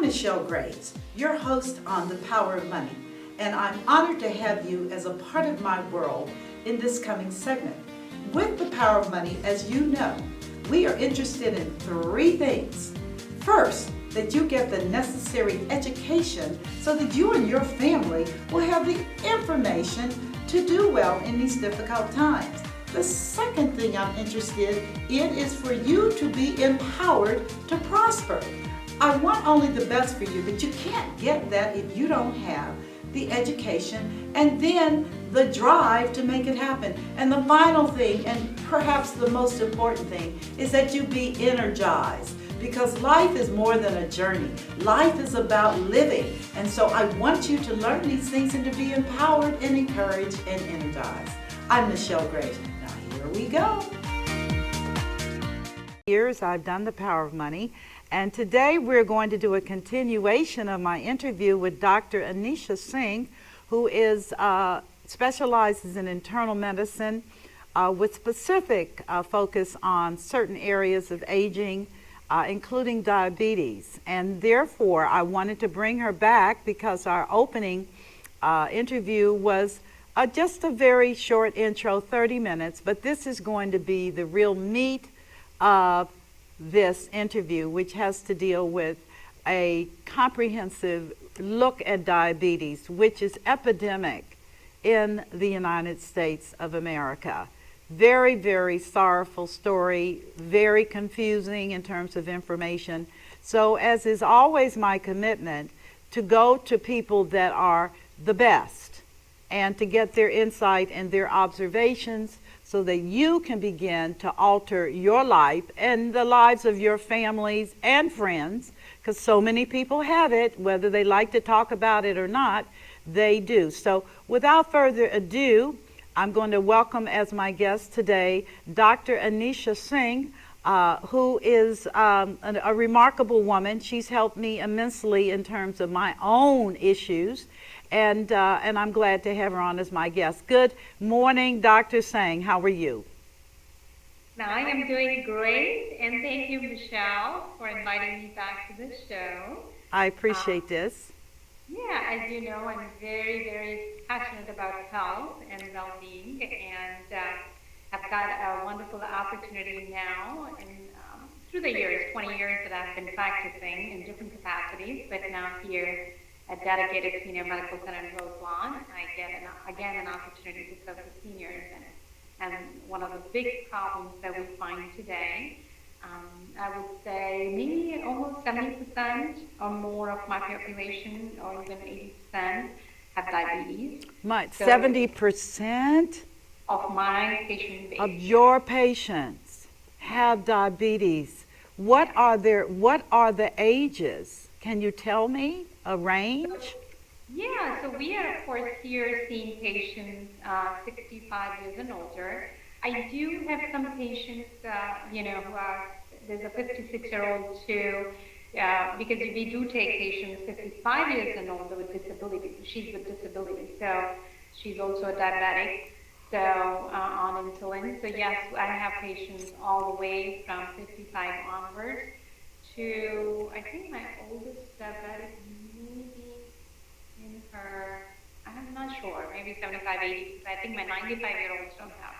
Michelle Graves, your host on The Power of Money, and I'm honored to have you as a part of my world in this coming segment. With The Power of Money, as you know, we are interested in three things. First, that you get the necessary education so that you and your family will have the information to do well in these difficult times. The second thing I'm interested in is for you to be empowered to prosper. I want only the best for you, but you can't get that if you don't have the education and then the drive to make it happen. And the final thing, and perhaps the most important thing, is that you be energized. Because life is more than a journey. Life is about living. And so I want you to learn these things and to be empowered and encouraged and energized. I'm Michelle Graves. Now here we go. Years I've done The Power of Money, and today we're going to do a continuation of my interview with Dr. Anisha Singh, who is specializes in internal medicine with specific focus on certain areas of aging, including diabetes. And therefore, I wanted to bring her back because our opening interview was just a very short intro, 30 minutes, but this is going to be the real meat of this interview, which has to deal with a comprehensive look at diabetes, which is epidemic in the United States of America. Very, very sorrowful story, very confusing in terms of information. So as is always my commitment, to go to people that are the best and to get their insight and their observations so that you can begin to alter your life and the lives of your families and friends, because so many people have it, whether they like to talk about it or not, they do. So without further ado, I'm going to welcome as my guest today Dr. Anisha Singh, who is a remarkable woman. She's helped me immensely in terms of my own issues, and I'm glad to have her on as my guest. Good morning, Dr. Singh. How are you? Now, I am doing great, and thank you, Michelle, for inviting me back to the show. I appreciate this. Yeah, as you know, I'm very, very passionate about health and well-being, and have got a wonderful opportunity now, and through the years, 20 years that I've been practicing in different capacities, but now here at Dedicated Senior Medical Center in Roselawn, I get again an opportunity to serve the seniors, and one of the big problems that we find today, I would say maybe almost 70% or more of my population, or even 80%, have diabetes. So 70% of my patient base. Of your patients have diabetes. What are the ages? Can you tell me a range? Yeah, so we are, of course, here seeing patients 65 years and older. I do have some patients, who are, there's a 56-year-old too, because we do take patients 55 years and older with disability. She's with disability, so she's also a diabetic, so on insulin. So yes, I have patients all the way from 55 onwards to, I think my oldest diabetic maybe in her, I'm not sure, maybe 75, 80. I think my 95-year-olds don't have.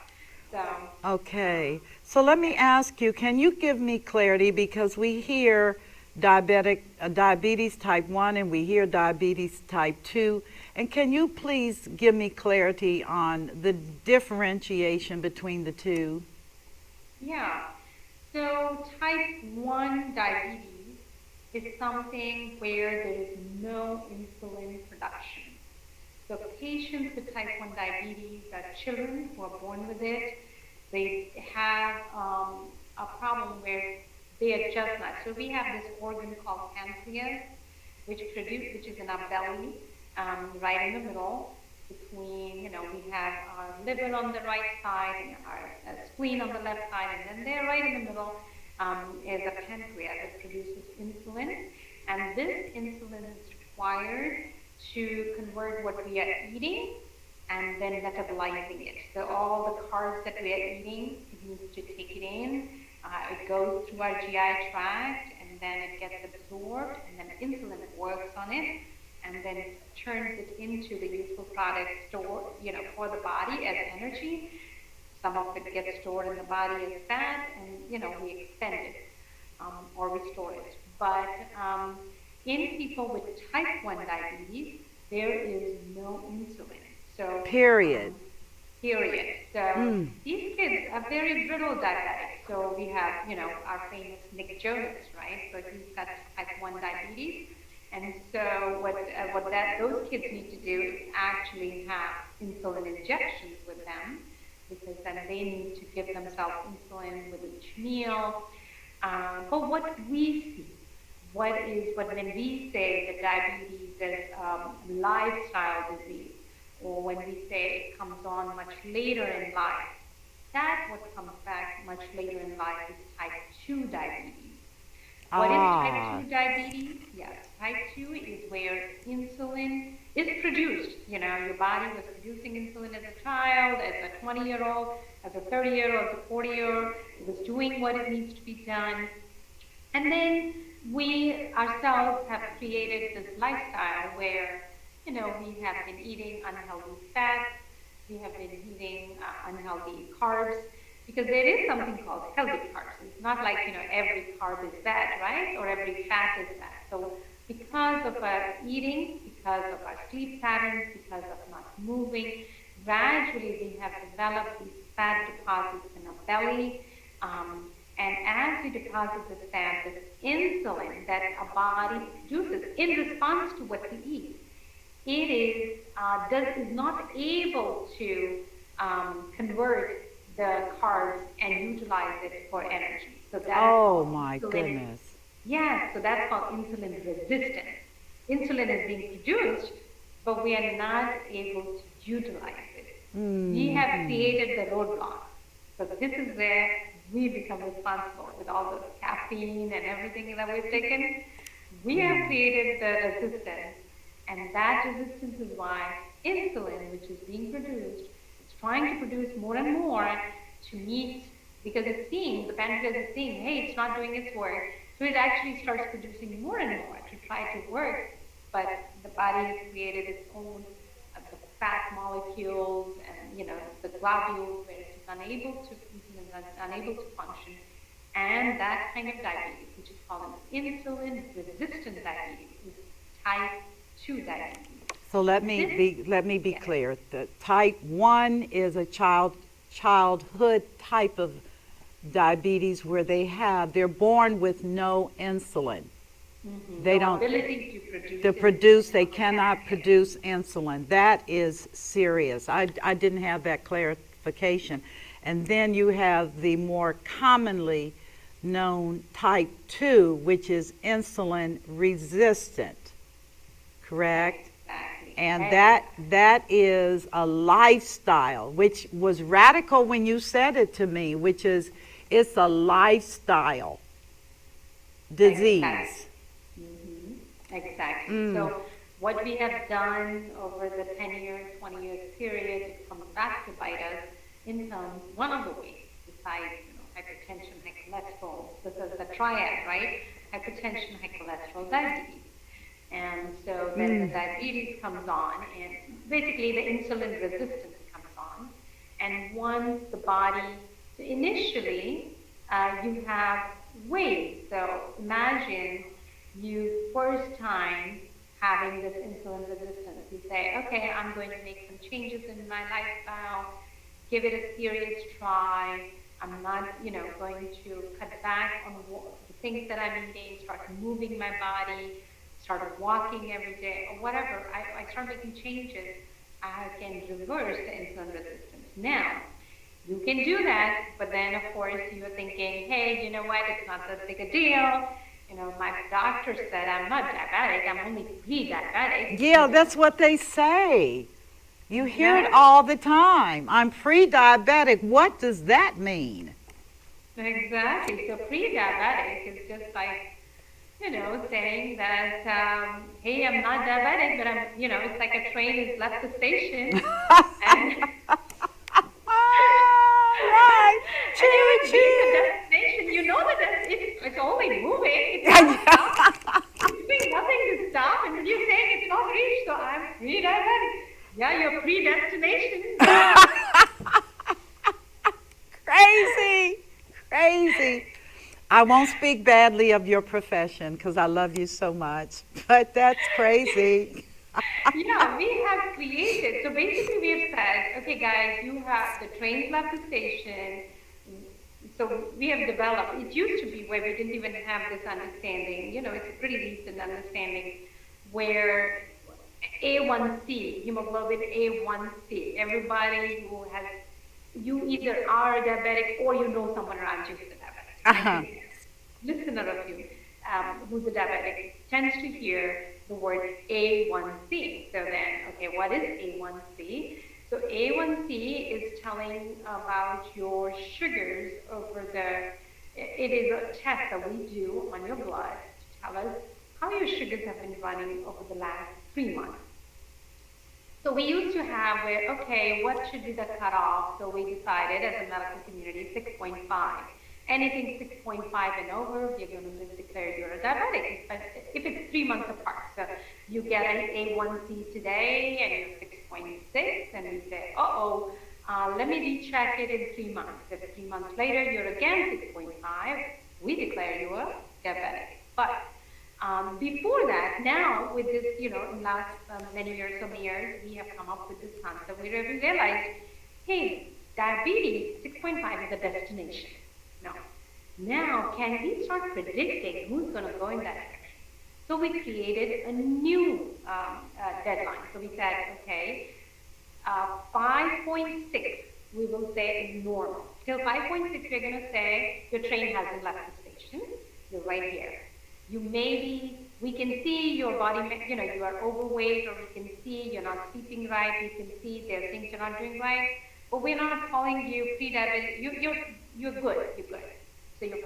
So. Okay, so let me ask you, can you give me clarity, because we hear diabetes type 1 and we hear diabetes type 2, and can you please give me clarity on the differentiation between the two? Yeah, so type 1 diabetes is something where there is no insulin production. So patients with type 1 diabetes are children who are born with it. They have a problem where they adjust not. So we have this organ called pancreas, which is in our belly, right in the middle between, we have our liver on the right side and our spleen on the left side, and then there right in the middle is a pancreas that produces insulin. And this insulin is required to convert what we are eating and then metabolizing it. So all the carbs that we are eating, it needs to take it in. It goes through our GI tract and then it gets absorbed, and then insulin works on it, and then it turns it into the useful product store, for the body as energy. Some of it gets stored in the body as fat, and we expend it or we store it. But in people with type 1 diabetes, there is no insulin. So Period. Period. So these kids are very brittle diabetics. So we have, our famous Nick Jonas, right? So he's got type 1 diabetes. And so what those kids need to do is actually have insulin injections with them, because then they need to give themselves insulin with each meal. But what we see, when we say that diabetes is a lifestyle disease, or when we say it comes on much later in life, that's what comes back much later in life is type 2 diabetes. What is type 2 diabetes? Yes, type 2 is where insulin is produced. Your body was producing insulin as a child, as a 20-year-old, as a 30-year-old, as a 40-year-old. It was doing what it needs to be done. And then we ourselves have created this lifestyle where, we have been eating unhealthy fats, we have been eating unhealthy carbs, because there is something called healthy carbs. It's not like, every carb is bad, right? Or every fat is bad. So because of our eating, because of our sleep patterns, because of not moving, gradually we have developed these fat deposits in our belly. And as we deposit this fat, this insulin that our body produces in response to what we eat, it is not able to convert the carbs and utilize it for energy. So that's my goodness. Yes, so that's called insulin resistance. Insulin is being produced, but we are not able to utilize it. We have created the roadblock. So this is where we become responsible with all the caffeine and everything that we've taken. We have created the resistance, and that resistance is why insulin, which is being produced, it's trying to produce more and more to meet, because the pancreas is seeing, hey, it's not doing its work, so it actually starts producing more and more to try to work, but the body has created its own the fat molecules and, the globules where it's unable to function, and that kind of diabetes, which is called an insulin-resistant diabetes, is type 2 diabetes. So let me be clear. The type 1 is a childhood type of diabetes where they're born with no insulin. They no don't ability to produce they cannot produce insulin. That is serious. I didn't have that clarification. And then you have the more commonly known type 2, which is insulin resistant. Correct? Exactly. And that is a lifestyle, which was radical when you said it to me, which is it's a lifestyle disease. Exactly. So what we have done over the 10-year, 20-year period, it comes back to bite us in terms, one of the ways, besides hypertension, high cholesterol, this is the triad, right? Hypertension, high cholesterol, diabetes. And so then the diabetes comes on, and basically the insulin resistance comes on. And once the body, initially, you have waves. So imagine you first time having this insulin resistance. You say, okay, I'm going to make some changes in my lifestyle, give it a serious try. I'm not, going to cut back on the things that I'm eating, start moving my body, start walking every day, or whatever. I start making changes. I can reverse the insulin resistance. Now, you can do that, but then of course you're thinking, hey, you know what, it's not that big a deal. My doctor said I'm not diabetic, I'm only pre-diabetic. Yeah, that's what they say. You hear it all the time. I'm pre-diabetic. What does that mean? Exactly. So pre-diabetic is just like, saying that, hey, I'm not diabetic, but I'm, it's like a train has left the station. And Right. and it would reach a destination. You know that it's only moving. It's not stopping. It's doing nothing to stop. And you're saying it's not reached, so I'm pre-diabetic. Yeah, you're predestination. Crazy, crazy. I won't speak badly of your profession because I love you so much, but that's crazy. Yeah, we have created. So basically, we have said, okay, guys, you have the trains left the station. So we have developed. It used to be where we didn't even have this understanding. It's a pretty recent understanding where A1C, hemoglobin A1C. Everybody who has, you either are a diabetic or you know someone around you who's a diabetic. I Uh-huh. think listener of you who's a diabetic tends to hear the word A1C. So then, okay, what is A1C? So A1C is telling about your sugars over it is a test that we do on your blood to tell us how your sugars have been running over the last 3 months. So we used to have where, okay, what should be the cutoff? So we decided as a medical community, 6.5. Anything 6.5 and over, you're going to declare you're a diabetic. But if it's 3 months apart, so you get an A1C today and you're 6.6, and we say, let me recheck it in 3 months. If 3 months later you're again 6.5, we declare you a diabetic. But before that, now with this, in last many years, we have come up with this concept. We realized, hey, diabetes 6.5 is a destination. No. Now, can we start predicting who's going to go in that direction? So we created a new deadline. So we said, okay, 5.6, we will say is normal. Till 5.6, we're going to say your train hasn't left the station. You're right here. We can see your body, you are overweight, or we can see you're not sleeping right. We can see there are things you're not doing right. But we're not calling you pre-diabetic. You're good. You're good. So your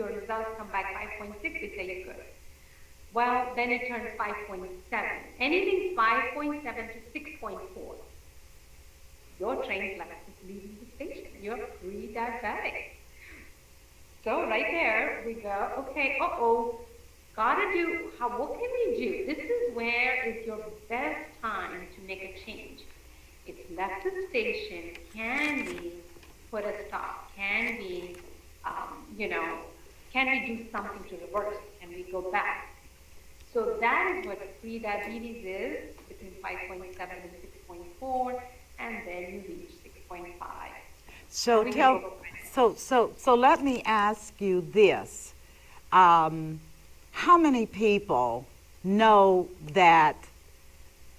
results come back 5.6. We say you're good. Well, then it turns 5.7. Anything 5.7 to 6.4. Your train's left leaving the station. You're pre-diabetic. So right there we go. Okay. What can we do? This is where is your best time to make a change. It's left the station. Can we put a stop? Can we, can we do something to reverse? Can we go back? So that is what pre-diabetes is, between 5.7 and 6.4, and then you reach 6.5. So let me ask you this. How many people know that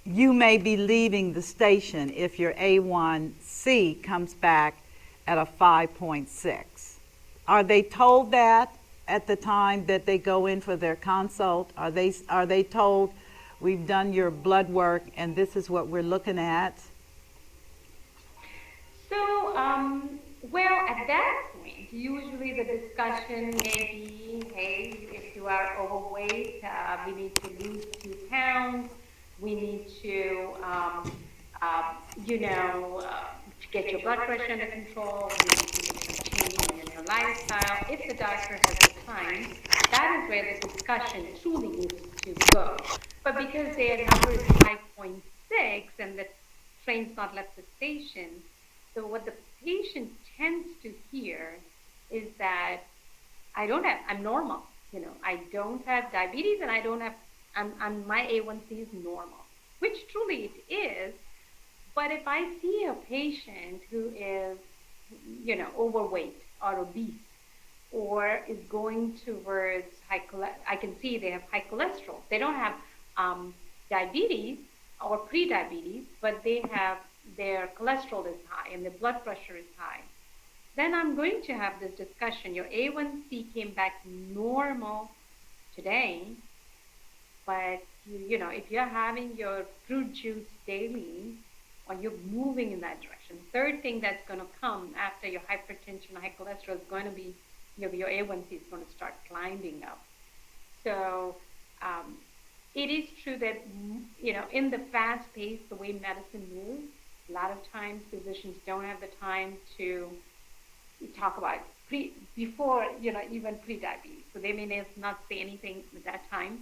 you may be leaving the station if your A1C comes back at a 5.6? Are they told that at the time that they go in for their consult? Are they told, we've done your blood work and this is what we're looking at? So, at that point, usually the discussion may be, hey, if you are overweight, we need to lose 2 pounds. We need to, get your blood pressure under control. We need to make some changes in your lifestyle. If the doctor has the time, that is where the discussion truly needs to go. But because their number is 5.6 and the train's not left the station, so what the patient tends to hear is that I'm normal. I don't have diabetes and my A1C is normal, which truly it is. But if I see a patient who is, overweight or obese, or is going towards I can see they have high cholesterol. They don't have diabetes or pre-diabetes, but their cholesterol is high and their blood pressure is high. Then I'm going to have this discussion. Your A1C came back normal today, but if you're having your fruit juice daily, or you're moving in that direction. Third thing that's going to come after your hypertension, high cholesterol is going to be your A1C is going to start climbing up. So it is true that in the fast pace, the way medicine moves, a lot of times physicians don't have the time to talk about before, even pre-diabetes. So they may not say anything at that time.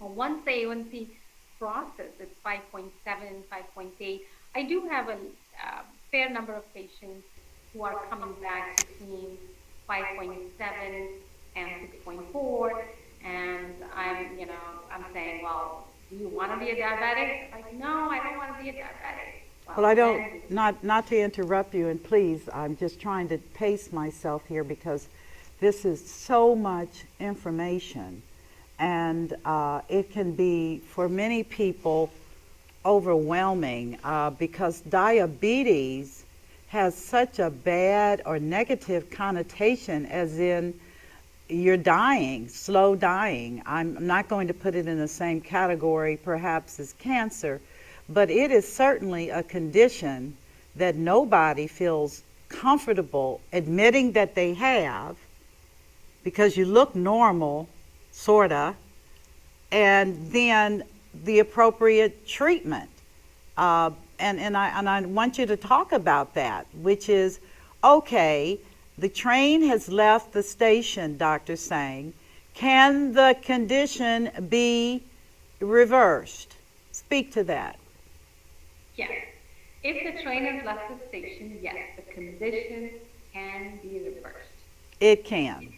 Once the A1C crosses, it's 5.7, 5.8. I do have a fair number of patients who are coming back between 5.7 and 6.4, and I'm saying, well, do you want to be a diabetic? Like, no, I don't want to be a diabetic. Well, I don't, Then not to interrupt you, and please, I'm just trying to pace myself here because this is so much information, and it can be, for many people, overwhelming because diabetes has such a bad or negative connotation, as in you're dying, slow dying. I'm not going to put it in the same category perhaps as cancer, but it is certainly a condition that nobody feels comfortable admitting that they have, because you look normal, sorta, and then the appropriate treatment. And I want you to talk about that, which is, okay, the train has left the station, Dr. Singh. Can the condition be reversed? Speak to that. yes, if the train has left the station, yes, the condition can be reversed. It can.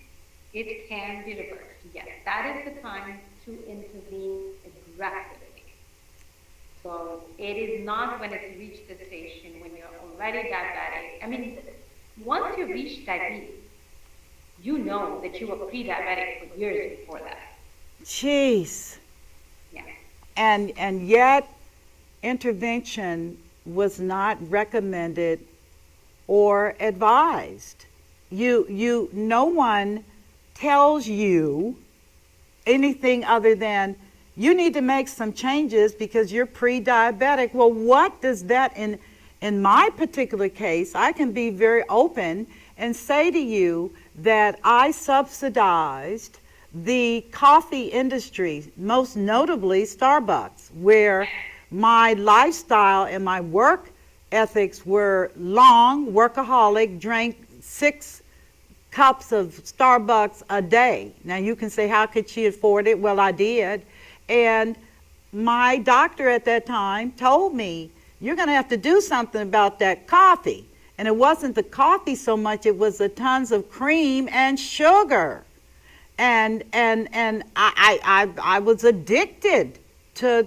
It can be reversed, yes. That is the time to intervene aggressively. So it is not when it's reached the station, when you're already diabetic. I mean, once you reach diabetes, you know that you were pre-diabetic for years before that. Jeez. Yeah. And yet intervention was not recommended or advised. No one tells you anything other than you need to make some changes because you're pre-diabetic. Well, what does that, in my particular case, I can be very open and say to you that I subsidized the coffee industry, most notably Starbucks, where my lifestyle and my work ethics were long, workaholic, drank 6 cups of Starbucks a day. Now you can say, how could she afford it? Well, I did. And my doctor at that time told me, you're going to have to do something about that coffee. And it wasn't the coffee so much, it was the tons of cream and sugar. And I was addicted to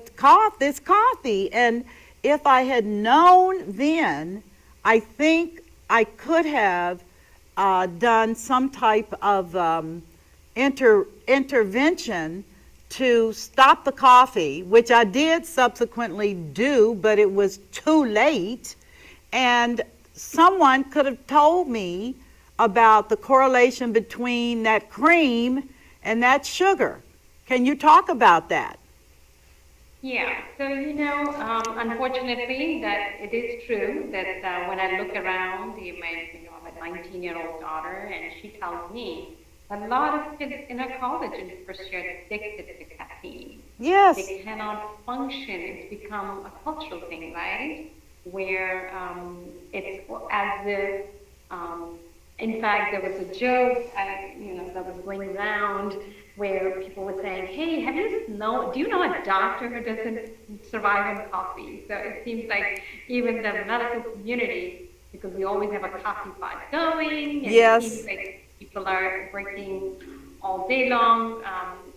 this coffee. And if I had known then, I think I could have done some type of intervention to stop the coffee, which I did subsequently do, but it was too late. And someone could have told me about the correlation between that cream and that sugar. Can you talk about that? Yeah, so unfortunately, that it is true that when I look around, I have a 19-year-old daughter, and she tells me a lot of kids in her college and first year are addicted to caffeine. Yes. They cannot function. It's become a cultural thing, right? Where it's as if, in fact, there was a joke, that was going around where people were saying, "Hey, do you know a doctor who doesn't survive on coffee?" So it seems like even the medical community, because we always have a coffee pot going, and yes. It seems like people are working all day long.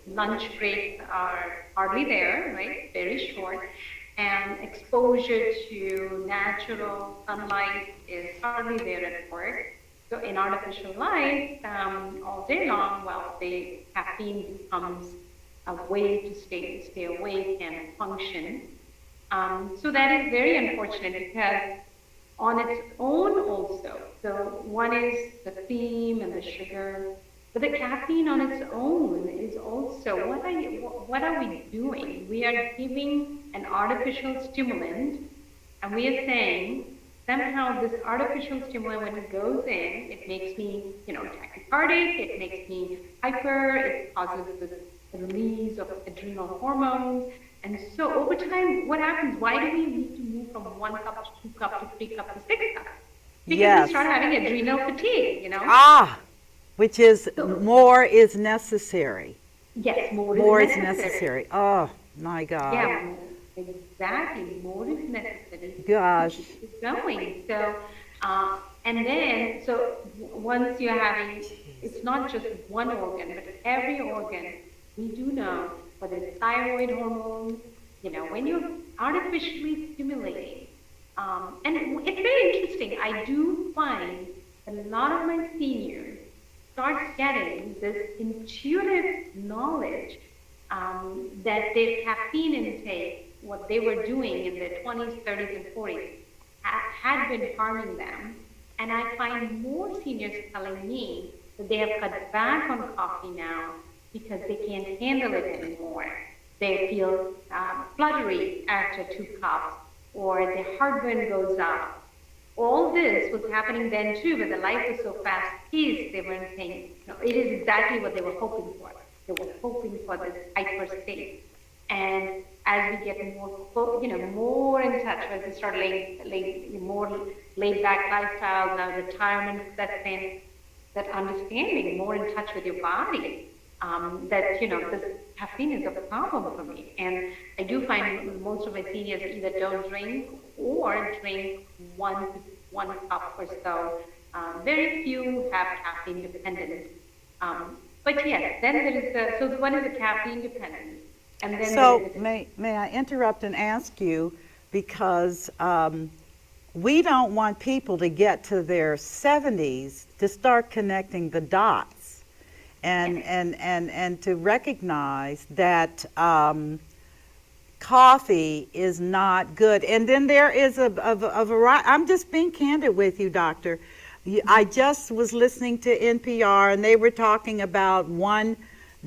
Lunch breaks are hardly there, right? Very short. And exposure to natural sunlight is hardly there at work. So in artificial light, all day long, the caffeine becomes a way to stay awake and function. So that is very unfortunate because on its own also, so one is the cream and the sugar, but the caffeine on its own is also, what are we doing? We are giving an artificial stimulant, and we are saying, somehow this artificial stimulant, when it goes in, it makes me, tachycardic, it makes me hyper, it causes the release of adrenal hormones. And so over time, what happens? Why do we need to move from 1 cup to 2 cup to 3 cup to 6 cups? Because we start having adrenal fatigue, Ah, which is So, more is necessary. yes, more is More is necessary. necessary. Oh my God. Yeah, exactly. More is necessary to Gosh. keep it going. So, and then, once you're having, it's not just one organ, but every organ, we do know whether it's thyroid hormones, when you're artificially stimulating. And it's very interesting. I do find that a lot of my seniors start getting this intuitive knowledge that their caffeine intake, what they were doing in their 20s, 30s, and 40s, had been harming them. And I find more seniors telling me that they have cut back on coffee now because they can't handle it anymore. They feel fluttery after 2 cups, or their heartburn goes up. All this was happening then too, but the life was so fast paced, they weren't saying, it is exactly what they were hoping for. They were hoping for this hyper state. And as we get more, more in touch, as we start more laid back lifestyles, now retirement sets in, that understanding, more in touch with your body, that, this caffeine is a problem for me. And I do find most of my seniors either don't drink or drink one cup or so. Very few have caffeine dependence. But yes, then there is so one is the caffeine dependence. And then there So is may I interrupt and ask you, because we don't want people to get to their 70s to start connecting the dots and yes. and to recognize that coffee is not good. And then there is a variety. I'm just being candid with you, doctor. I just was listening to NPR, and they were talking about one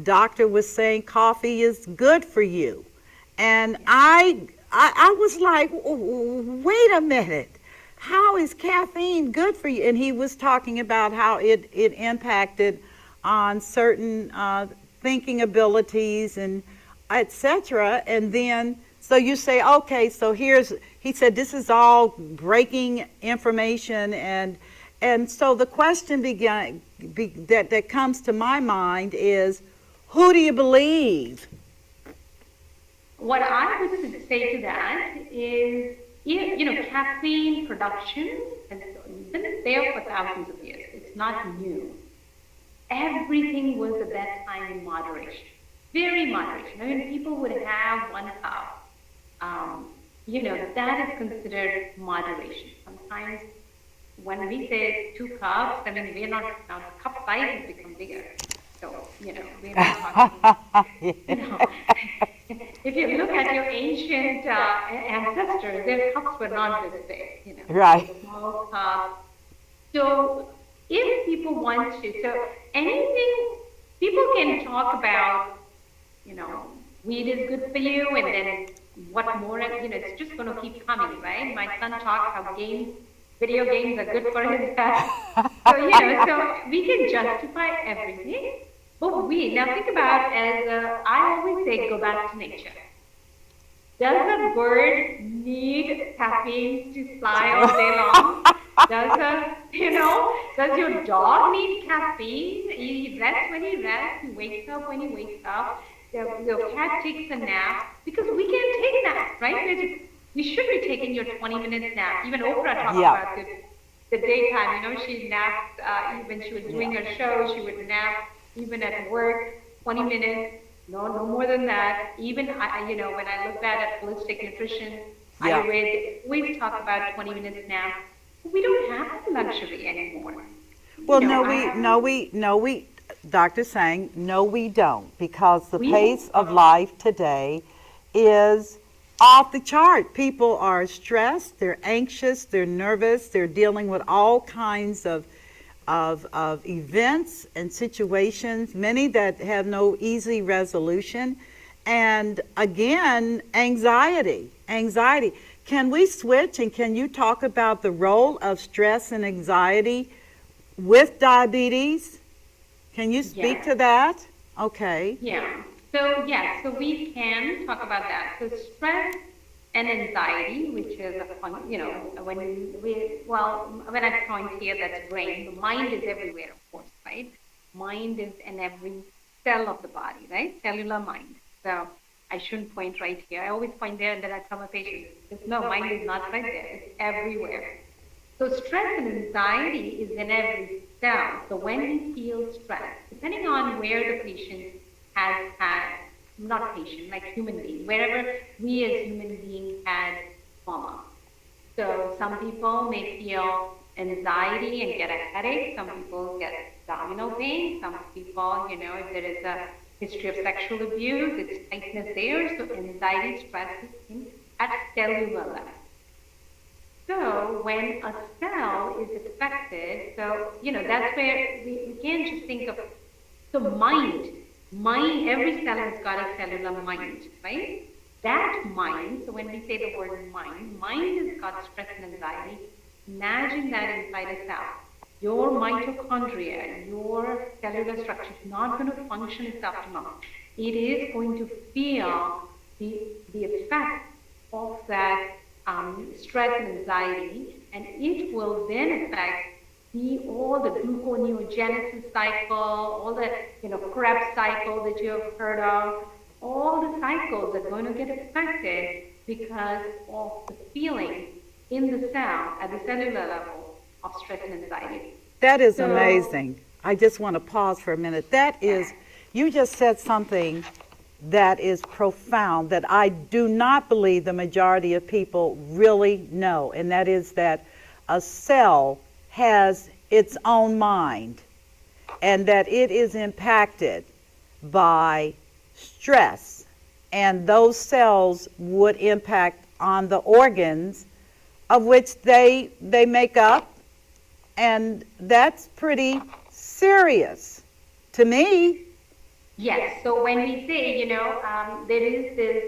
doctor was saying coffee is good for you. And I was like, wait a minute. How is caffeine good for you? And he was talking about how it impacted on certain thinking abilities and etc. And then, so you say, okay, so he said, this is all breaking information. And so the question that comes to my mind is, who do you believe? What I would say to that is, caffeine production has been there for thousands of years. It's not new. Everything was at that time in moderation, very moderation. I mean, people would have 1 cup. That is considered moderation. Sometimes when we say 2 cups, I mean, we're not, now the cup size has become bigger. So, we're not talking, if you look at your ancient ancestors, their cups were not this big, Right. small cups. So if people want to, so anything, people can talk about, weed is good for you, and then what more, it's just going to keep coming, right? My son talks how video games are good for his health. So, so we can justify everything. But now think about, I always say, go back to nature. Does a bird need caffeine to fly all day long? Does your dog need caffeine? He rests when he rests, he wakes up when he wakes up. The cat takes a nap, because we can't take naps, right? We should be taking your 20-minute nap. Even Oprah talked about the daytime. She napped, when she was doing her show, she would nap even at work, 20 minutes, no more than that. Even, when I look back at holistic nutrition, Ayurveda, always talk about 20 minutes nap. We don't have that luxury anymore. Well, no, we, Dr. Singh, no, we don't, because the pace of life today is off the chart. People are stressed, they're anxious, they're nervous, they're dealing with all kinds of events and situations, many that have no easy resolution. And again, anxiety. Can we switch, and can you talk about the role of stress and anxiety with diabetes? Can you speak to that? Okay. Yeah. So we can talk about that. So stress and anxiety, which is when I point here, that's brain. The mind is everywhere, of course, right? mind is in every cell of the body, right? Cellular mind. So I shouldn't point right here. I always point there and then I tell my patients, because no, mind is not right there. It's everywhere. So stress and anxiety is in every cell. So when we feel stress, depending on where the patient has had, not patient, like human being, wherever we as human beings had trauma. So some people may feel anxiety and get a headache. Some people get abdominal pain. Some people, if there is a history of sexual abuse, it's tightness there. So anxiety, stress is at cellular level. So when a cell is affected, that's where we can't just think of, so mind, every cell has got a cellular mind, right? That mind, so when we say the word mind has got stress and anxiety. Imagine that inside a cell. Your mitochondria, your cellular structure is not going to function as optimum. It is going to feel the effect of that stress and anxiety, and it will then affect all the gluconeogenesis cycle, all the Krebs cycle that you have heard of, all the cycles are going to get affected because of the feeling in the cell at the cellular level of stress and anxiety. That is amazing. I just want to pause for a minute. You just said something that is profound that I do not believe the majority of people really know, and that is that a cell has its own mind and that it is impacted by stress, and those cells would impact on the organs of which they make up, and that's pretty serious to me. Yes. So when we say, there is this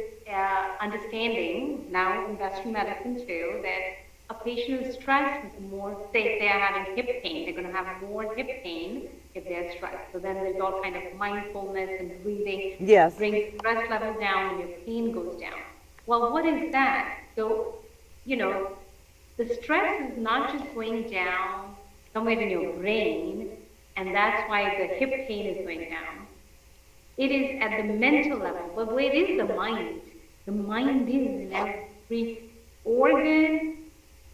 understanding now in Western medicine too, that a patient who's stressed is more, say if they are having hip pain, they're going to have more hip pain if they're stressed. So then there's all kind of mindfulness and breathing. Yes. Brings stress level down and your pain goes down. Well, what is that? So, the stress is not just going down somewhere in your brain, and that's why the hip pain is going down. It is at the mental level. But where is the mind? The mind is in every organ,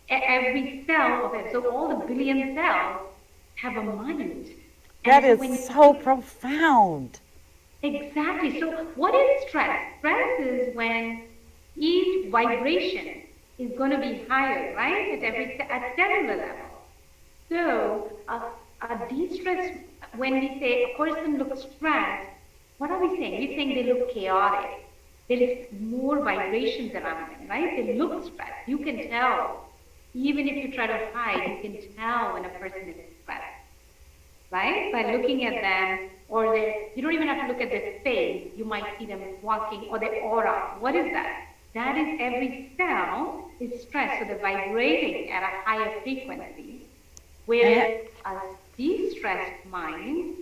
every cell of it. So all the billion cells have a mind. That is so profound. Exactly. So what is stress? Stress is when each vibration is going to be higher, right? At cellular level. So a de-stress, when we say a person looks stressed, what are we saying? We're saying they look chaotic. There is more vibrations around them, right? They look stressed. You can tell. Even if you try to hide, you can tell when a person is stressed, right? By looking at them, or you don't even have to look at their face. You might see them walking, or their aura. What is that? That is every cell is stressed, so they're vibrating at a higher frequency. Whereas a de-stressed mind,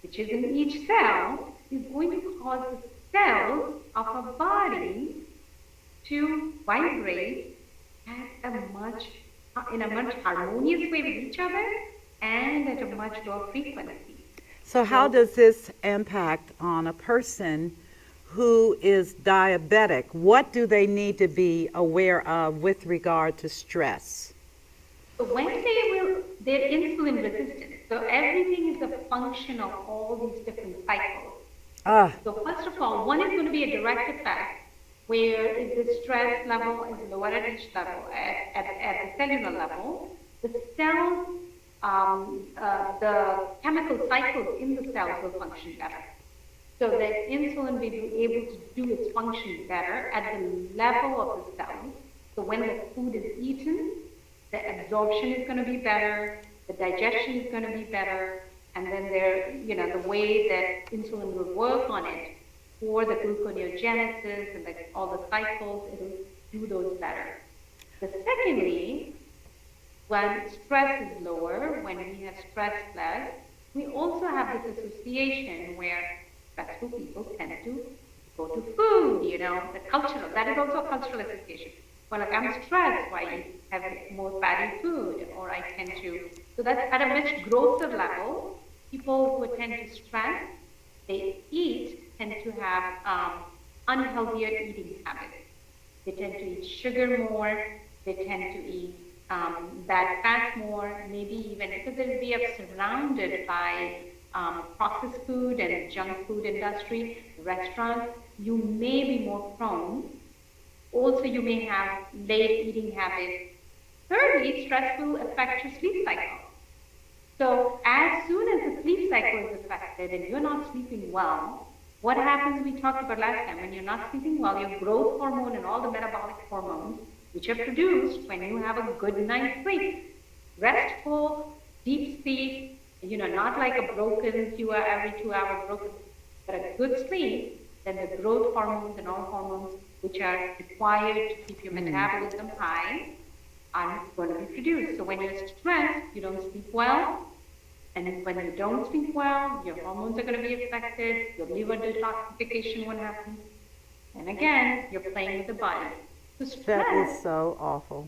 which is in each cell, is going to cause the cells of our body to vibrate in a much harmonious way with each other and at a much lower frequency. So how does this impact on a person who is diabetic? What do they need to be aware of with regard to stress? So when they're insulin resistant. So everything is a function of all these different cycles. So first of all, one is going to be a direct effect, where if the stress level is lower at each level, at the cellular level, the cells, the chemical cycles in the cells will function better. So that insulin will be able to do its function better at the level of the cells. So when the food is eaten, the absorption is going to be better, the digestion is going to be better, and then the way that insulin will work on it for the gluconeogenesis and all the cycles, it will do those better. Secondly, when stress is lower, when we have stress less, we also have this association where stressful people tend to go to food, that is also a cultural association. Well, like I'm stressed, so I have more fatty food, or I tend to. So that's at a much grosser level. People who tend to stress, they tend to have unhealthier eating habits. They tend to eat sugar more. They tend to eat bad fats more. Maybe even because we are surrounded by processed food and junk food industry, restaurants, you may be more prone. Also, you may have late eating habits. Thirdly, stress will affect your sleep cycle. So as soon as the sleep cycle is affected and you're not sleeping well, what happens, we talked about last time, when you're not sleeping well, your growth hormone and all the metabolic hormones, which are produced when you have a good night's sleep, restful, deep sleep, not like a broken every 2 hours broken, but a good sleep, then the growth hormones and all hormones which are required to keep your metabolism high are going to be produced. So when you're stressed, you don't sleep well. And when you don't sleep well, your hormones are going to be affected, your liver detoxification won't happen. And again, you're playing with the body. So stress, That is so awful.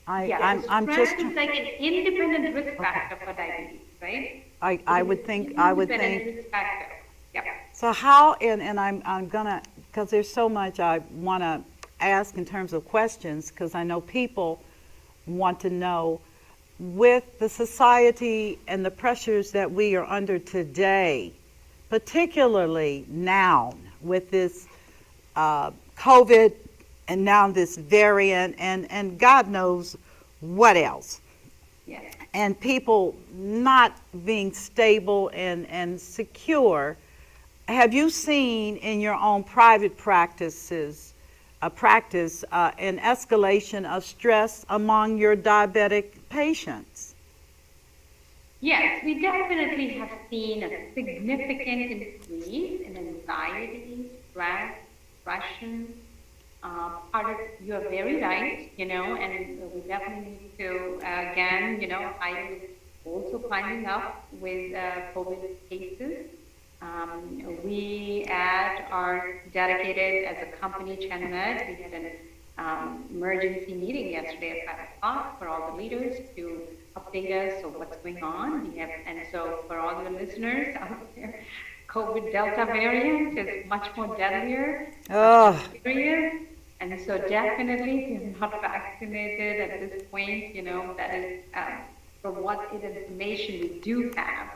I'm stress is like an independent risk factor for diabetes, right? I would think. Risk factor. Yep. So how, and I'm gonna, because there's so much I want to ask in terms of questions, because I know people want to know, with the society and the pressures that we are under today, particularly now with this COVID and now this variant and God knows what else. Yes. And people not being stable and secure. Have you seen in your own private practices an escalation of stress among your diabetic patients? Yes, we definitely have seen a significant increase in anxiety, stress, depression. You are very right, and we definitely need to, again, I was also climbing up with COVID cases. We at our dedicated as a company, ChenMed, we had an emergency meeting yesterday at 5 o'clock for all the leaders to update us on what's going on. And so for all your listeners out there, COVID Delta variant is much more deadlier, serious. And so definitely, if you're not vaccinated at this point, that is, from what information we do have,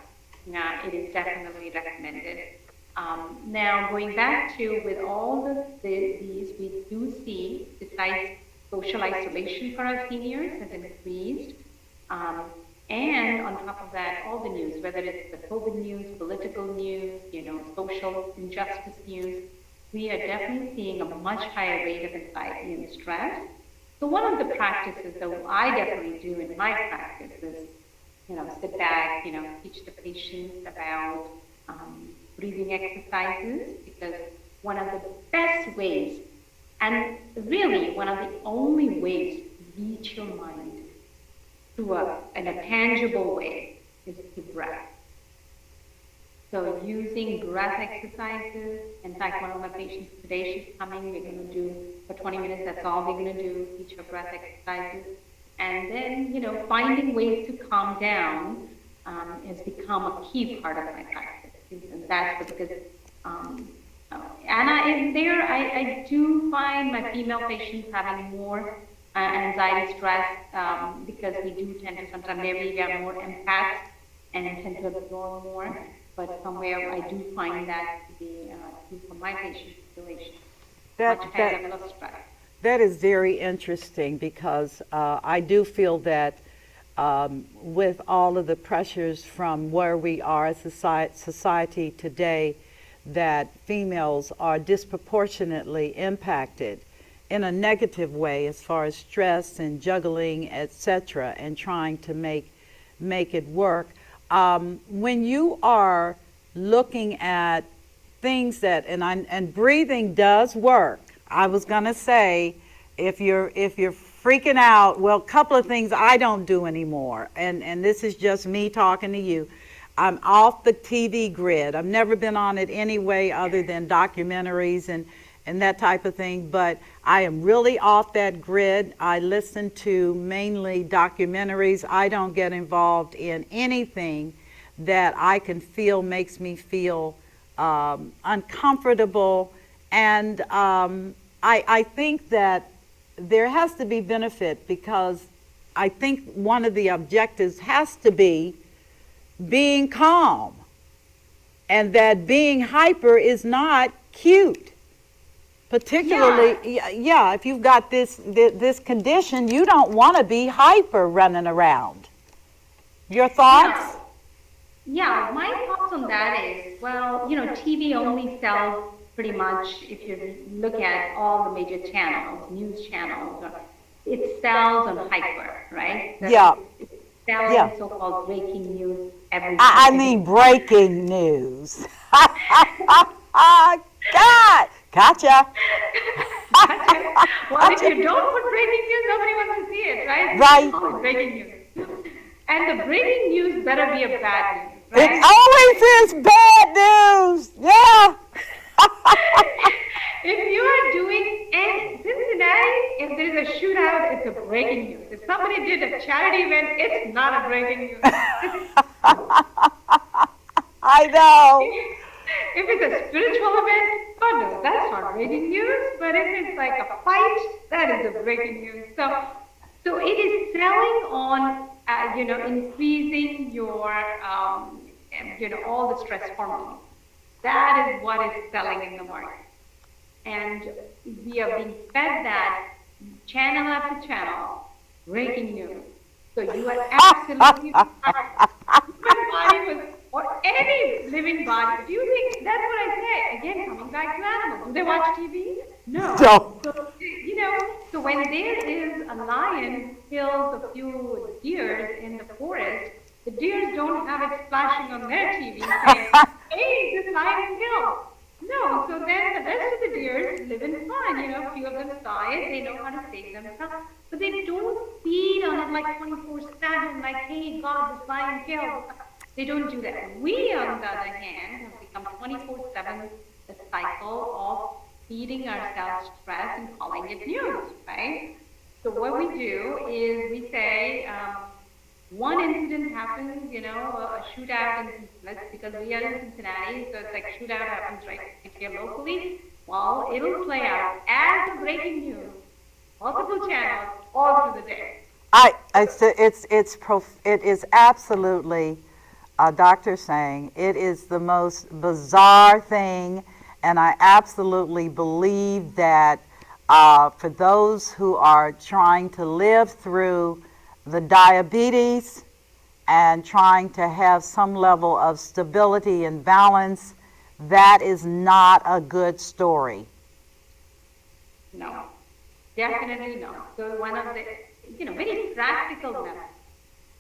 it is definitely recommended. Now, going back to with all these, we do see, besides social isolation for our seniors has increased, and on top of that, all the news, whether it's the COVID news, political news, social injustice news, we are definitely seeing a much higher rate of anxiety and stress. So one of the practices that I definitely do in my practice is, sit back, teach the patients about breathing exercises, because one of the best ways, and really one of the only ways to reach your mind in a tangible way is through breath. So using breath exercises, in fact, one of my patients today, she's coming, we're going to do for 20 minutes, that's all we're going to do, teach her breath exercises. And then, finding ways to calm down has become a key part of my practice. And that's because, I do find my female patients having more anxiety, stress, because we do tend to sometimes maybe we are more empaths and tend to absorb more. But somewhere I do find that to be true for my patient population. Much higher level of stress. That is very interesting, because I do feel that with all of the pressures from where we are as society today, that females are disproportionately impacted in a negative way as far as stress and juggling, etc., and trying to make it work. When you are looking at things that, and breathing does work. I was gonna say, if you're freaking out, well, a couple of things I don't do anymore, and this is just me talking to you. I'm off the TV grid. I've never been on it anyway, other than documentaries and that type of thing, but I am really off that grid. I listen to mainly documentaries. I don't get involved in anything that I can feel makes me feel uncomfortable. And I think that there has to be benefit, because I think one of the objectives has to be being calm, and that being hyper is not cute. Particularly, yeah, if you've got this condition, you don't want to be hyper running around. Your thoughts? Yeah, my thoughts on that is, well, TV only sells pretty much, if you look at all the major channels, news channels, it sells on hyper, right? Yeah. It sells Yeah. so-called breaking news every I second. mean breaking news. God, gotcha. Well, if you don't put breaking news, nobody wants to see it, right? Right. It's always breaking news. And the breaking news better be a bad news, It right? always is bad news. Yeah. If you are doing in Cincinnati, if there is a shootout, it's a breaking news. If somebody did a charity event, it's not a breaking news. I know. If it's a spiritual event, oh no, that's not breaking news. But if it's like a fight, that is a breaking news. So it is selling on, increasing your, all the stress hormones. That is what is selling in the market. And we are being fed that channel after channel, breaking news. So you are absolutely right. Human body was, or any living body. Do you think that's what I say? Again, coming back to animals. Do they watch TV? No. No. So when there is a lion who kills a few deers in the forest, the deers don't have it flashing on their TV saying, hey, this lion killed. No, so then the rest of the deers live in fun. A few of them saw it, they know how to save themselves, but they don't feed on it like 24/7, like, hey, God, this lion killed. They don't do that. We, on the other hand, have become 24/7 the cycle of feeding ourselves stress and calling it news, right? So what we do is we say, one incident happens, a shootout because we are in Cincinnati, so it's like shootout happens right here locally. Well, it'll play out as a breaking news, multiple channels, all through the day. It is absolutely, Dr. saying, it is the most bizarre thing, and I absolutely believe that for those who are trying to live through the diabetes and trying to have some level of stability and balance, that is not a good story. No, definitely no. So one of the, very practical methods,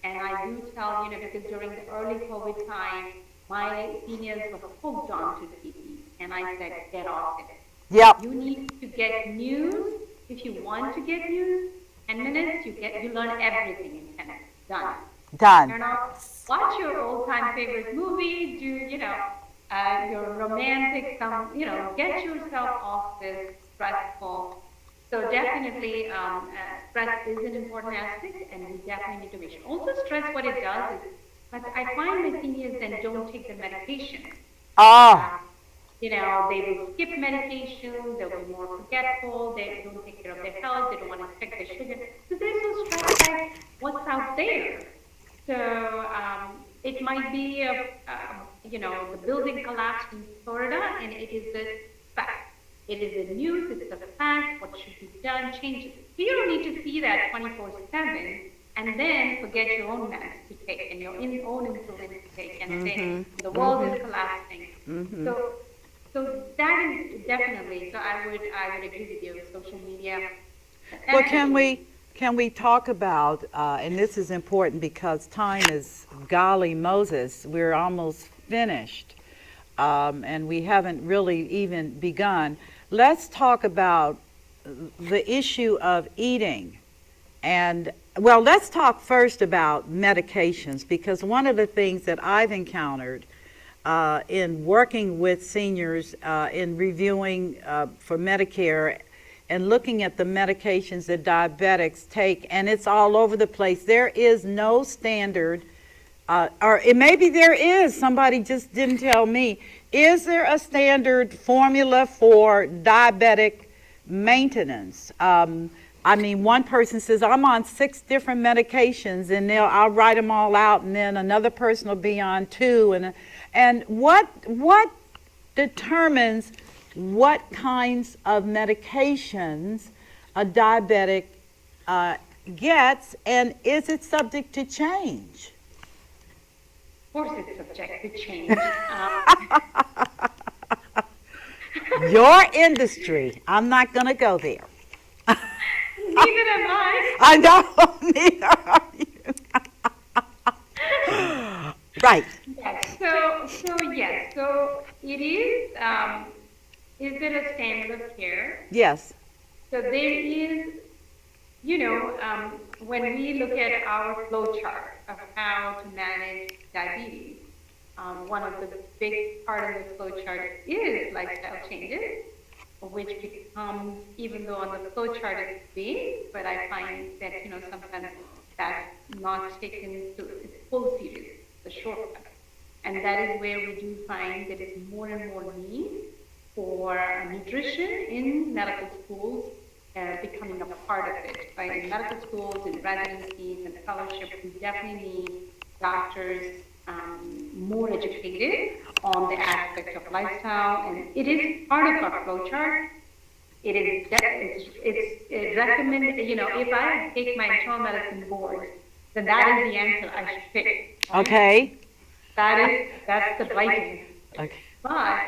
and I do tell, because during the early COVID time, my seniors were hooked onto TV, and I said, get off it. Yep. You need to get news. If you want to get news, 10 minutes, you learn everything in 10 minutes. Done. Done. Turn off, watch your old-time favorite movie, do, your romantic, get yourself off this stressful. So definitely, stress is an important aspect, and we definitely need to make sure. Also, stress, what it does is, but I find my seniors then don't take the medication. Oh. They will skip medication, they'll be more forgetful, they don't take care of their health, they don't want to check their sugar. So they're so stressed by what's out there. So it might be, the building collapsed in Florida, and it is the fact. It is the news, it's the fact, what should be done, change it. So you don't need to see that 24/7 and then forget your own meds to take and your own insulin to take and say the world is collapsing. So that is definitely, so I would agree with you, social media. Well, can we talk about, and this is important because time is, golly Moses, we're almost finished, and we haven't really even begun. Let's talk about the issue of eating. And, well, let's talk first about medications, because one of the things that I've encountered in working with seniors, in reviewing for Medicare and looking at the medications that diabetics take, and it's all over the place. There is no standard maybe there is, somebody just didn't tell me. Is there a standard formula for diabetic maintenance? I mean, one person says, I'm on 6 different medications, and I'll write them all out, and then another person will be on 2. And what determines what kinds of medications a diabetic gets, and is it subject to change? Of course, it's subject to change. Your industry. I'm not going to go there. Neither am I. I know. Neither are you. Right. Yes. So yes. So it is. Is there a standard of care? Yes. So there is. When we look at our flow chart of how to manage diabetes, one of the big part of the flow chart is lifestyle changes, which becomes, even though on the flow chart it's big, but I find that, sometimes that's not taken to its full serious, the shortcut. And that is where we do find that it's more and more need for nutrition in medical schools becoming a part of it. Right? In medical schools, in residencies, and fellowships, we definitely need doctors more educated on the aspect of lifestyle, and it is part of our flow chart. It is it's recommended. If I take my internal medicine board, then that is the answer I should pick. Right? Okay. That's the right answer. Okay. But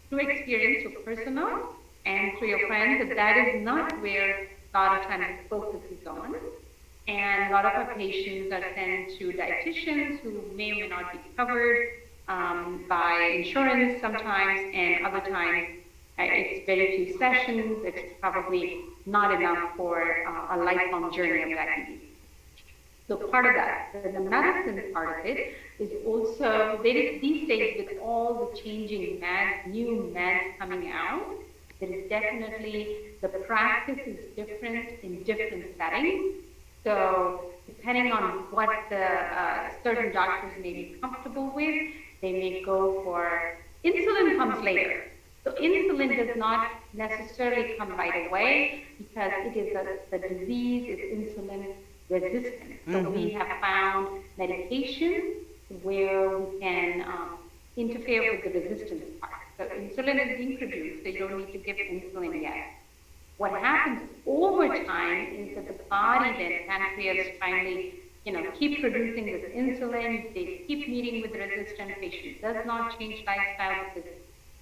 through experience, through personal, and through your friends, that is not where a lot of times the focus is on. And a lot of our patients are sent to dietitians who may or may not be covered by insurance sometimes, and other times it's very few sessions. It's probably not enough for a lifelong journey of diabetes. So part of that, the medicine part of it, is also, there is these days with all the changing meds, new meds coming out, there is definitely, the practice is different in different settings. So depending on what the certain doctors may be comfortable with, they may go for, insulin comes later. So insulin does not necessarily come right away because it is the disease is insulin resistant. So we have found medications where we can interfere with the resistance part. So insulin is being produced, so you don't need to give insulin yet. What happens over time is that the body, then pancreas finally, keep producing this insulin. They keep meeting with resistant patients. Does not change lifestyle because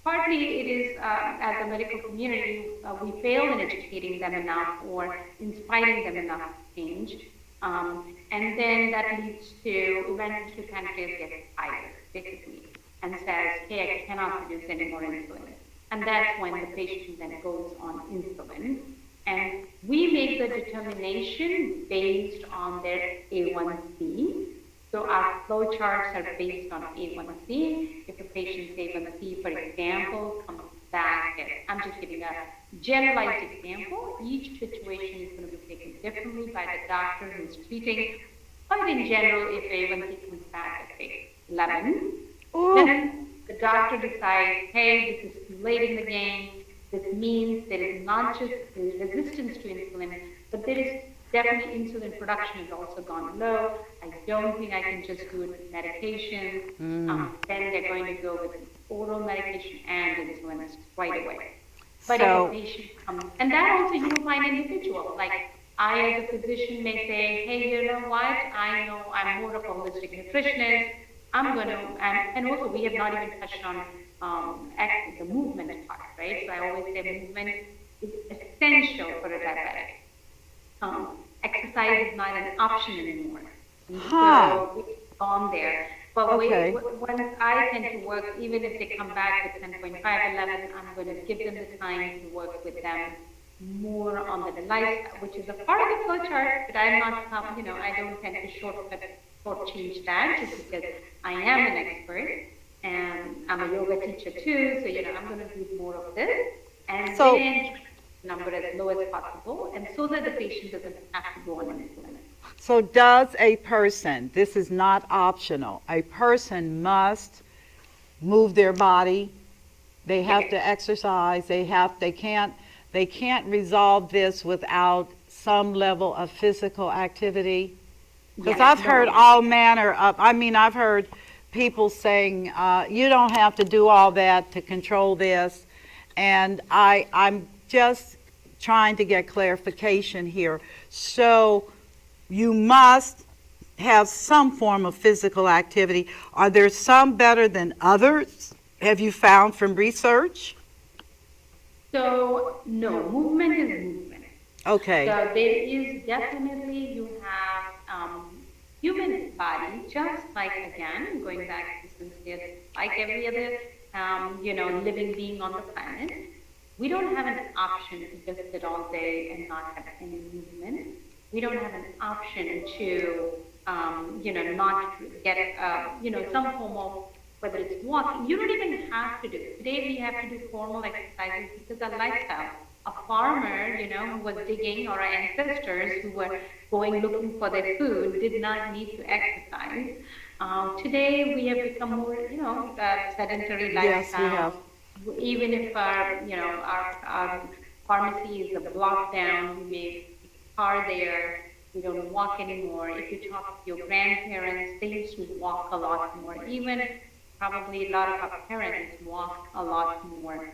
partly it is, as a medical community, we fail in educating them enough or inspiring them enough to change. And then that leads to eventually pancreas gets tired, basically, and says, hey, I cannot produce any more insulin. And that's when the patient then goes on insulin. And we make the determination based on their A1C. So our flow charts are based on A1C. If a patient's A1C, for example, comes back, I'm just giving a generalized example. Each situation is going to be taken differently by the doctor who's treating. But in general, if A1C comes back at say 11, then the doctor decides, hey, this is too late in the game. This means there is not just resistance to insulin, but there is definitely insulin production has also gone low. I don't think I can just do it with medication. Then they're going to go with oral medication and insulin right away. But if a patient comes, and that also you will find individual. Like I as a physician may say, hey, you know what? I know I'm more of a holistic nutritionist. I'm going to, and also we have not even touched on the movement part, right? So I always say movement is essential for a diabetic. Exercise is not an option anymore. So we've gone there. But once I tend to work, even if they come back with 10.5, 11, I'm going to give them the time to work with them more on the lifestyle, which is a part of the flow chart, but I'm not, I don't tend to shortcut or change that just because I am an expert and I'm a yoga teacher too, so I'm going to do more of this and then number as low as possible, and so that the patient doesn't have to go on insulin. So does a person, this is not optional, a person must move their body, they have to exercise, they can't resolve this without some level of physical activity? Because Yes, I've no. heard all manner of, I've heard people saying, you don't have to do all that to control this. And I'm just trying to get clarification here. So you must have some form of physical activity. Are there some better than others? Have you found from research? So, no, movement is movement. Okay. So there is definitely, you have human body, just like, again, going back to sincere, like every other, living being on the planet. We don't have an option to just sit all day and not have any movement. We don't have an option to, not get, some form of, whether it's walking. You don't even have to do. Today we have to do formal exercises because our lifestyle. A farmer, who was digging, or our ancestors who were going looking for their food, did not need to exercise. Today we have become more, sedentary Yes, we have. lifestyle. Even if our pharmacy is a block down, we may take a car there. We don't walk anymore. If you talk to your grandparents, they used to walk a lot more. Even probably a lot of our parents walk a lot more.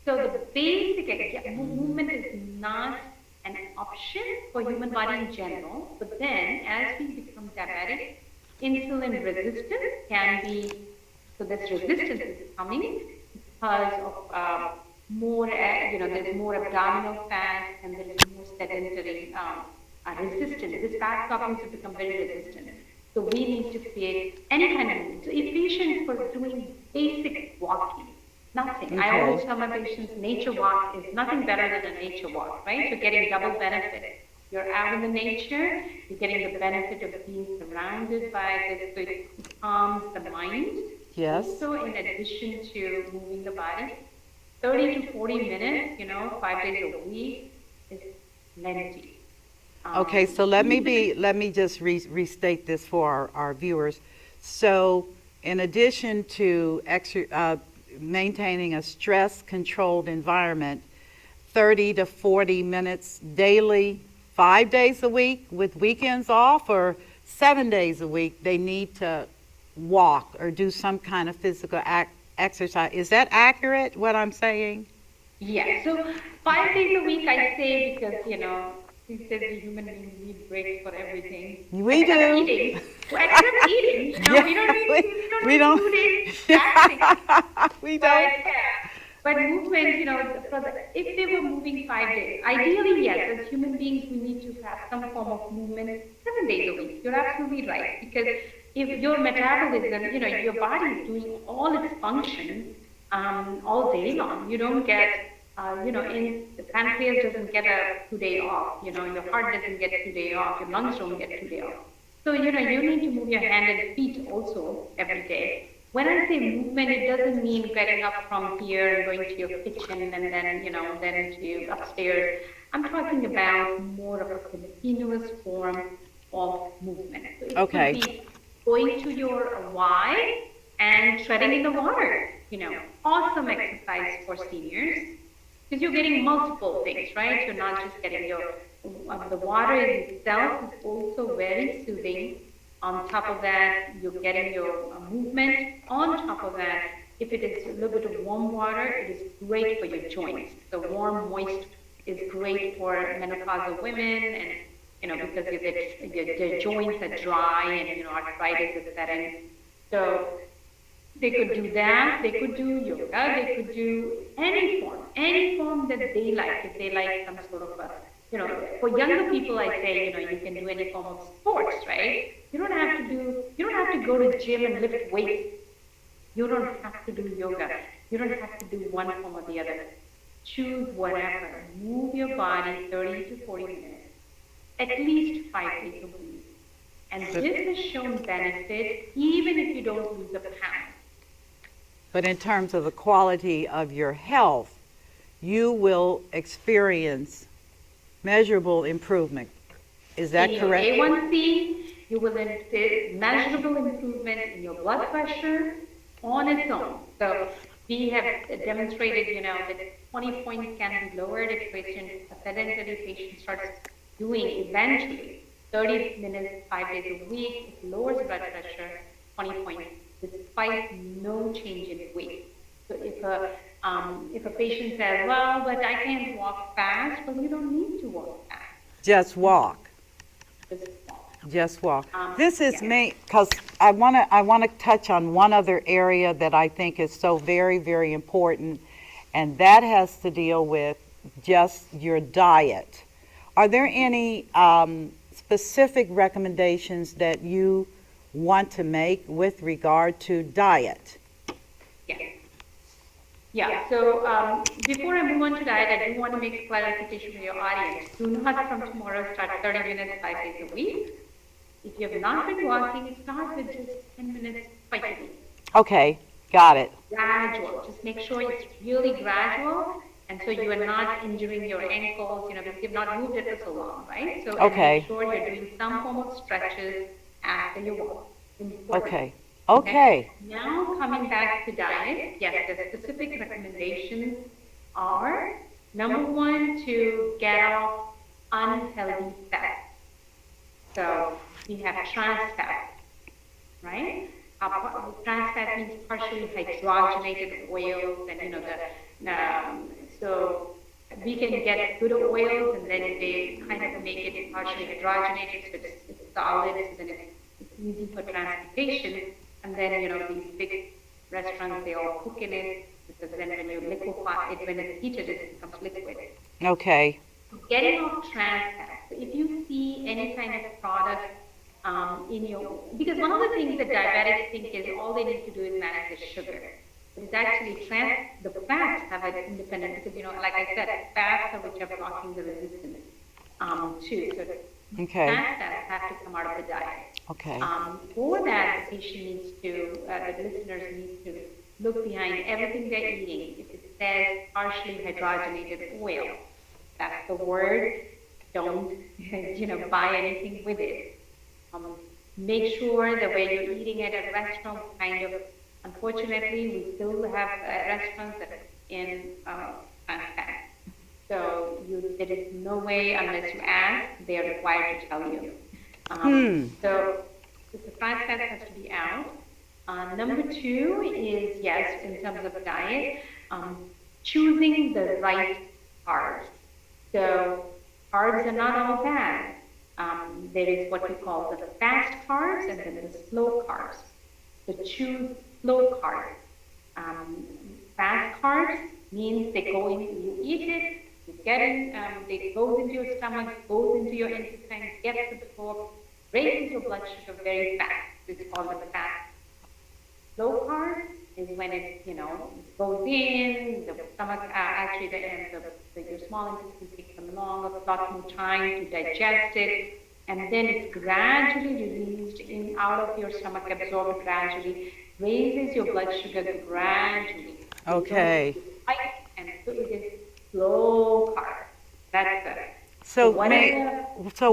So the basic movement is not an option for human body in general, but then as we become diabetic, insulin resistance can be, so this resistance is coming because of more, there's more abdominal fat and there is more sedentary resistance. This fat couples have become very resistant. So we need to create any kind of movement. So if patients for doing basic walking, nothing. I always Okay. tell my patients, nature walk is nothing better than a nature walk, right? You're getting double benefit. You're out in the nature, you're getting the benefit of being surrounded by this, so it calms the mind. Yes. Also, in addition to moving the body, 30 to 40 minutes, 5 days a week is plenty. Okay, so let me Even just restate this for our viewers. So, in addition to maintaining a stress-controlled environment, 30 to 40 minutes daily, 5 days a week with weekends off, or 7 days a week, they need to walk or do some kind of physical exercise. Is that accurate, what I'm saying? Yeah, so 5 days a week I say because, we said the human beings need breaks for everything, We except do. eating. Well, except eating, Yeah, we don't we need don't. 2 days fasting. We But don't. yeah, but movement, if they were moving 5 days, ideally, yes, as human beings, we need to have some form of movement 7 days a week. You're absolutely right. Because if your metabolism, your body is doing all its functions all day long, you don't get, in the pancreas doesn't get a 2 day off, your heart doesn't get 2 day off, your lungs don't get 2 day off. So, you need to move your hand and feet also every day. When I say movement, it doesn't mean getting up from here and going to your kitchen and then, then to upstairs. I'm talking about more of a continuous form of movement. So it could Okay. be going to your Y and treading in the water, awesome exercise for seniors because you're getting multiple things, right? You're not just getting the water itself is also very soothing. On top of that, you're getting your movement. On top of that, if it is a little bit of warm water, it is great for your joints. The warm, moist is great for menopausal women, and because your joints are dry and arthritis is setting. So they could do that. They could do yoga. They could do any form that they like. If they like some sort of a, for younger people, I say, you can do any form of sports, right? You don't have to go to gym and lift weights. You don't have to do yoga. You don't have to do one form or the other. Choose whatever. Move your body 30 to 40 minutes, at least 5 days a week. And this has shown benefit even if you don't lose a pound. But in terms of the quality of your health, you will experience measurable improvement. Is In that your correct? A1C, you will see measurable improvement in your blood pressure on its own. So we have demonstrated, that 20 points can be lowered if a sedentary patient starts doing eventually 30 minutes, 5 days a week. It lowers blood pressure 20 points despite no change in weight. So if a patient says, well, but I can't walk fast, well, you don't need to walk fast. Just walk. Just walk. Just walk. This is Yeah. me because I want to touch on one other area that I think is so very, very important, and that has to deal with just your diet. Are there any specific recommendations that you want to make with regard to diet? Yeah. Yeah. So before I move on to diet, I do want to make a clarification with your audience. Do not from tomorrow start 30 minutes, 5 days a week. If you have not been walking, start with just 10 minutes twice a week. Okay, got it. Gradual. Just make sure it's really gradual, and so you are not injuring your ankles, because you've not moved it for so long, right? So Okay. make sure you're doing some form of stretches after you walk. Important. Okay. Okay. Now coming back to diet, yes, the specific recommendations are number one, to get off unhealthy fats. So we have trans fat, right? Trans fat means partially hydrogenated oils, and so we can get good oils, and then they kind of make it partially hydrogenated, so it's solid, so then it's easy for transportation. And then these big restaurants, they all cook in it, because then when you liquefy it, when it's heated, it becomes liquid. Okay. Getting off trans fat. So if you see any kind of product because one of the things that diabetics think is all they need to do is manage the sugar. But it's actually the fats have an independent, because like I said, fats are which are blocking the resistance too. So Okay. trans fats have to come out of the diet. Okay. For that, the patient needs to, the listeners need to look behind everything they're eating. If it says partially hydrogenated oil, that's the word. Don't, buy anything with it. Make sure that when you're eating at a restaurant, unfortunately, we still have restaurants that are in trans fat. So there is no way, unless you ask, they are required to tell you. So the trans fat has to be out. Number two is, yes, in terms of diet, choosing the right carbs. So carbs are not all bad. There is what we call the fast carbs and then the slow carbs. So choose slow carbs. Fast carbs means they go in, you eat it, you get in, it goes into your stomach, goes into your intestine, gets absorbed, raises your blood sugar very fast. It's called the fast. Low carb is when it, goes in, the stomach, your small intestine takes a lot more time to digest it, and then it's gradually released out of your stomach, absorbed gradually, raises your blood sugar gradually. Okay. And so it is low carb. That's it. So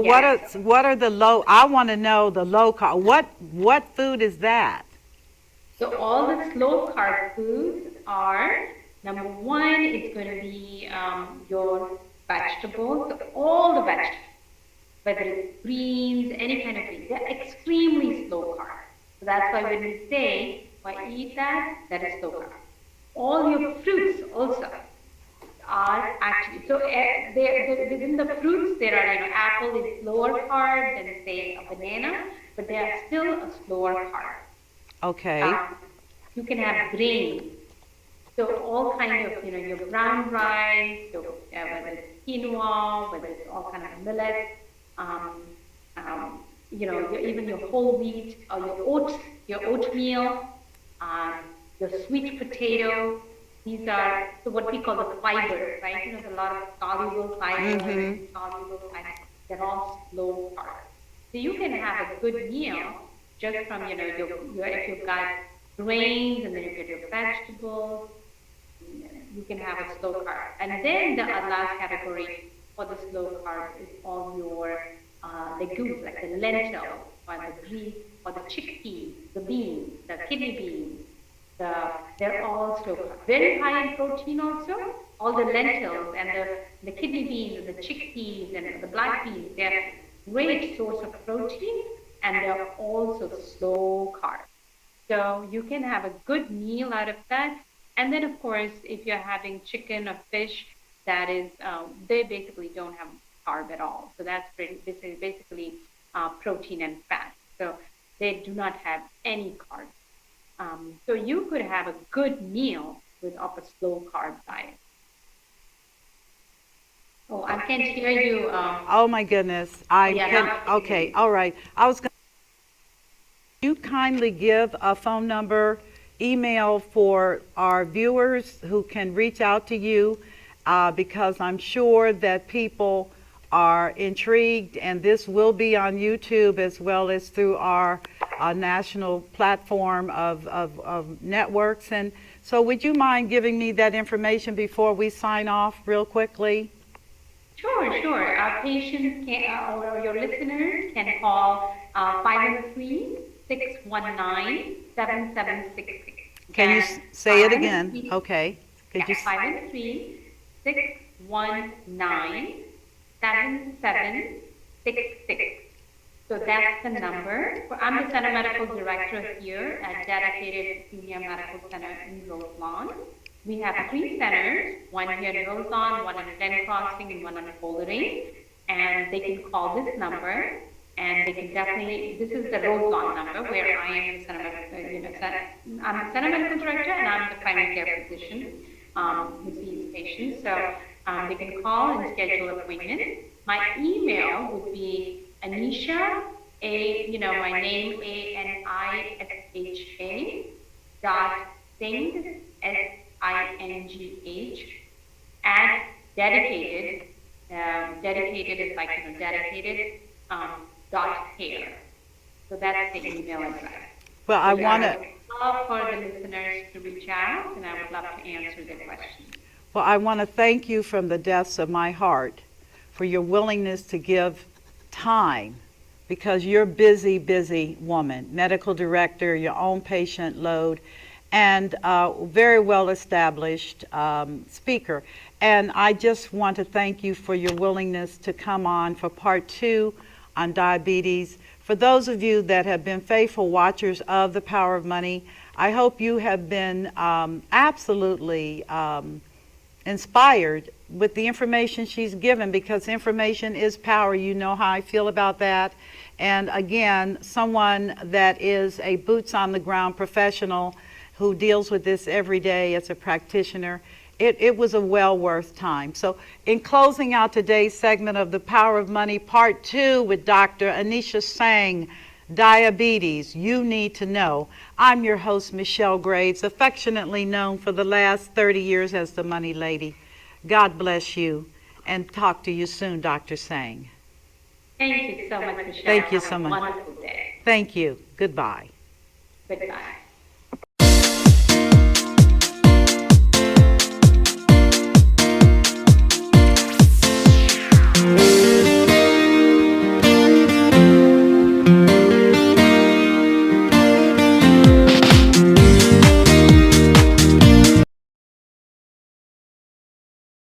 Yes. what are the low? I want to know the low carb. What food is that? So all the slow carb foods are, number one, it's going to be your vegetables, so all the vegetables, whether it's greens, any kind of greens, they're extremely slow carb. So that's why when we say, why eat that, that is slow carb. All your fruits also are actually, so within the fruits, there are, apple is lower carb than, say, a banana, but they are still a slower carb. Okay. You can have grains. So all kind of, your brown rice, whether it's quinoa, whether it's all kind of millets, even your whole wheat, or your oats, your oatmeal, your sweet potato. These are what we call the fiber, right? There's a lot of soluble fiber, insoluble fiber. They're all slow carb. So you can have a good meal just from, if you've got grains and then you get your vegetables, you can have a slow carb. And then the last category for the slow carb is all your legumes like the lentil or the green or the chickpeas, the beans, the kidney beans. They're all slow carb. Very high in protein also. All the lentils and the kidney beans and the chickpeas and the black beans, they're great source of protein and they're also slow carb. So you can have a good meal out of that. And then, of course, if you're having chicken or fish, that is, they basically don't have carb at all. So that's basically protein and fat. So they do not have any carb. So you could have a good meal with of a slow carb diet. Oh, I can't hear you. Oh my goodness. I Yeah, can, now I can hear okay, you. all right. I was going you kindly give a phone number, email for our viewers who can reach out to you because I'm sure that people are intrigued, and this will be on YouTube as well as through our national platform of networks. And so, would you mind giving me that information before we sign off, real quickly? Sure, sure. Our patients can, or your listeners can call 503 Can you Again, say it again? Okay. Could you? 503 619 7766. So that's the number. I'm the Center Medical Director here at Dedicated Senior Medical Center in Roselawn. We have 3 centers, one here in Roselawn, one in Glen Crossing, and one in Bouldering. And they can call this number, and they can definitely, this is the Roselawn number where I am the Center Medical, I'm the Center Medical Director, and I'm the primary care physician who sees patients. So they can call and schedule an appointment. My email would be Anisha, my name, Anisha, dot Singh, Singh, at dedicated, dedicated is like, dedicated, dot care. So that's the email address. Well, I So want I to. would love for the listeners to reach out, and I would love to answer their questions. Well, I want to thank you from the depths of my heart for your willingness to give time, because you're a busy, busy woman, medical director, your own patient load, and very well established speaker. And I just want to thank you for your willingness to come on for part 2 on diabetes. For those of you that have been faithful watchers of The Power of Money, I hope you have been absolutely inspired with the information she's given, because information is power. You know how I feel about that. And again, someone that is a boots on the ground professional who deals with this every day as a practitioner, it was a well worth time. So in closing out today's segment of The Power of Money Part 2 with Dr. Anisha Singh, Diabetes, You Need to Know, I'm your host, Michelle Graves, affectionately known for the last 30 years as the Money Lady. God bless you, and talk to you soon, Dr. Singh. Thank you so much, Michelle. Thank you Have so a much. wonderful day. Thank you. Goodbye. Goodbye.